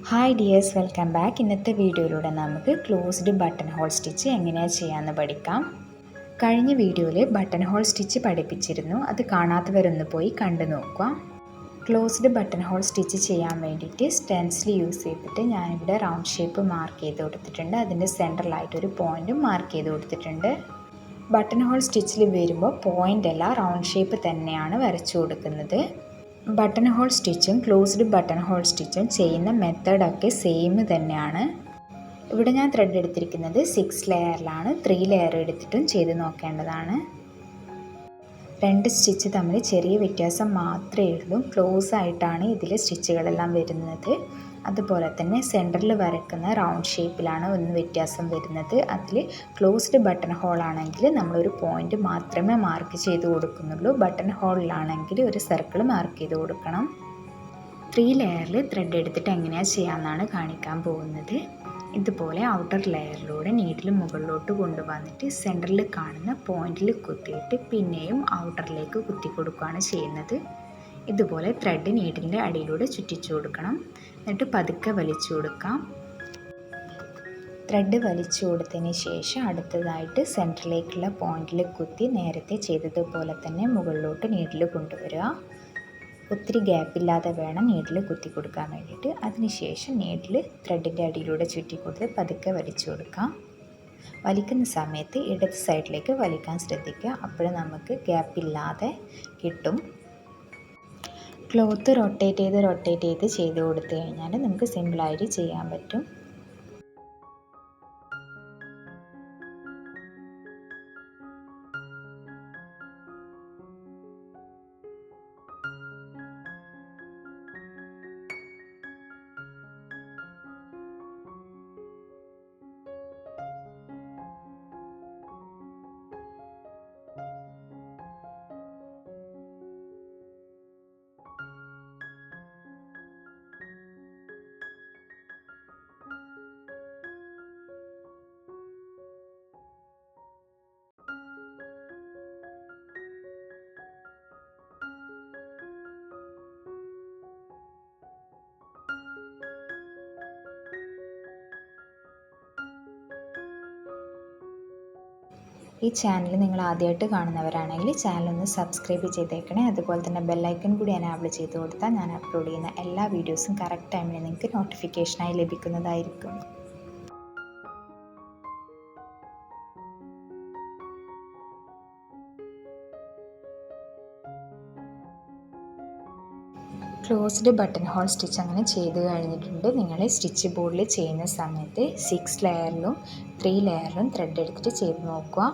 Hi dears, welcome back. ഇന്നത്തെ വീഡിയോയിലൂടെ നമുക്ക് ക്ലോസ്ഡ് ബട്ടൺ ഹോൾ സ്റ്റിച്ച് എങ്ങനെയാണ് ചെയ്യാമെന്ന് പഠിക്കാം. കഴിഞ്ഞ വീഡിയോയിൽ ബട്ടൺ ഹോൾ സ്റ്റിച്ച് പഠിപ്പിച്ചിരുന്നു. അത് കാണാത്തവരൊന്ന് പോയി കണ്ടു നോക്കുക. ക്ലോസ്ഡ് ബട്ടൺ ഹോൾ സ്റ്റിച്ച് ചെയ്യാൻ വേണ്ടിയിട്ട് സ്റ്റെൻസിൽ യൂസ് ചെയ്തിട്ട് ഞാനിവിടെ റൗണ്ട് ഷേപ്പ് മാർക്ക് ചെയ്ത് കൊടുത്തിട്ടുണ്ട്. അതിൻ്റെ സെൻറ്ററിലായിട്ടൊരു പോയിൻറ്റും മാർക്ക് ചെയ്ത് കൊടുത്തിട്ടുണ്ട്. ബട്ടൺ ഹോൾ സ്റ്റിച്ചിൽ വരുമ്പോൾ പോയിൻ്റ് അല്ല, റൗണ്ട് ഷേപ്പ് തന്നെയാണ് വരച്ചു കൊടുക്കുന്നത്. ബട്ടൺ ഹോൾ സ്റ്റിച്ചും ക്ലോസ്ഡ് ബട്ടൺ ഹോൾ സ്റ്റിച്ചും ചെയ്യുന്ന മെത്തേഡൊക്കെ സെയിം തന്നെയാണ്. ഇവിടെ ഞാൻ ത്രെഡ് എടുത്തിരിക്കുന്നത് 6 ലെയറിലാണ്. 3 ലെയർ എടുത്തിട്ടും ചെയ്ത് നോക്കേണ്ടതാണ്. 2 സ്റ്റിച്ച് തമ്മിൽ ചെറിയ വ്യത്യാസം മാത്രമേ ഉള്ളൂ. ക്ലോസ് ആയിട്ടാണ് ഇതിൽ സ്റ്റിച്ചുകളെല്ലാം വരുന്നത്. അതുപോലെ തന്നെ സെൻറ്ററിൽ വരക്കുന്ന റൗണ്ട് ഷേപ്പിലാണ് ഒന്ന് വ്യത്യാസം വരുന്നത്. അതിൽ ക്ലോസ്ഡ് ബട്ടൺ ഹോൾ ആണെങ്കിൽ നമ്മളൊരു പോയിൻ്റ് മാത്രമേ മാർക്ക് ചെയ്ത് കൊടുക്കുന്നുള്ളൂ. ബട്ടൺ ഹോളിലാണെങ്കിൽ ഒരു സർക്കിൾ മാർക്ക് ചെയ്ത് കൊടുക്കണം. 3 ലെയറിൽ ത്രെഡ് എടുത്തിട്ട് എങ്ങനെയാണ് ചെയ്യാമെന്നാണ് കാണിക്കാൻ പോകുന്നത്. ഇതുപോലെ ഔട്ടർ ലെയറിലൂടെ നീഡിൽ മുകളിലോട്ട് കൊണ്ടുവന്നിട്ട് സെൻറ്ററിൽ കാണുന്ന പോയിന്റിൽ കുത്തിയിട്ട് പിന്നെയും ഔട്ടറിലേക്ക് കുത്തി കൊടുക്കുകയാണ് ചെയ്യുന്നത്. ഇതുപോലെ ത്രെഡ് നീഡിലിൻ്റെ അടിയിലൂടെ ചുറ്റിച്ചു കൊടുക്കണം. എന്നിട്ട് പതുക്കെ വലിച്ചു കൊടുക്കാം. ത്രെഡ് വലിച്ചു കൊടുത്തതിന് ശേഷം അടുത്തതായിട്ട് സെൻറ്ററിലേക്കുള്ള പോയിന്റിൽ കുത്തി നേരത്തെ ചെയ്തതുപോലെ തന്നെ മുകളിലോട്ട് നീഡിൽ കൊണ്ടുവരിക. ഒത്തിരി ഗ്യാപ്പില്ലാതെ വേണം നീഡിൽ കുത്തി കൊടുക്കാൻ വേണ്ടിയിട്ട്. അതിനുശേഷം നീഡിൽ ത്രെഡിൻ്റെ അടിയിലൂടെ ചുറ്റി കൊടുത്ത് പതുക്കെ വലിച്ചു കൊടുക്കാം. വലിക്കുന്ന സമയത്ത് ഇടത് സൈഡിലേക്ക് വലിക്കാൻ ശ്രദ്ധിക്കുക. അപ്പോൾ നമുക്ക് ഗ്യാപ്പില്ലാതെ കിട്ടും. ക്ലോത്ത് റൊട്ടേറ്റ് ചെയ്ത് ചെയ്ത് കൊടുത്തു കഴിഞ്ഞാൽ നമുക്ക് സിമ്പിളായിട്ട് ചെയ്യാൻ പറ്റും. ഈ ചാനൽ നിങ്ങൾ ആദ്യമായിട്ട് കാണുന്നവരാണെങ്കിൽ ചാനലൊന്ന് സബ്സ്ക്രൈബ് ചെയ്തേക്കണേ. അതുപോലെ തന്നെ ബെല്ലൈക്കൺ കൂടി എനാബിൾ ചെയ്ത് കൊടുത്താൽ ഞാൻ അപ്ലോഡ് ചെയ്യുന്ന എല്ലാ വീഡിയോസും കറക്റ്റ് ടൈമിൽ നിങ്ങൾക്ക് നോട്ടിഫിക്കേഷനായി ലഭിക്കുന്നതായിരിക്കും. ക്ലോസ്ഡ് ബട്ടൺ ഹോൾ സ്റ്റിച്ച് അങ്ങനെ ചെയ്ത് കഴിഞ്ഞിട്ടുണ്ട്. നിങ്ങൾ സ്റ്റിച്ച് ബോർഡിൽ ചെയ്യുന്ന സമയത്ത് 6 ലെയറിലും 3 ലെയറിലും ത്രെഡ് എടുത്തിട്ട് ചെയ്ത് നോക്കുക.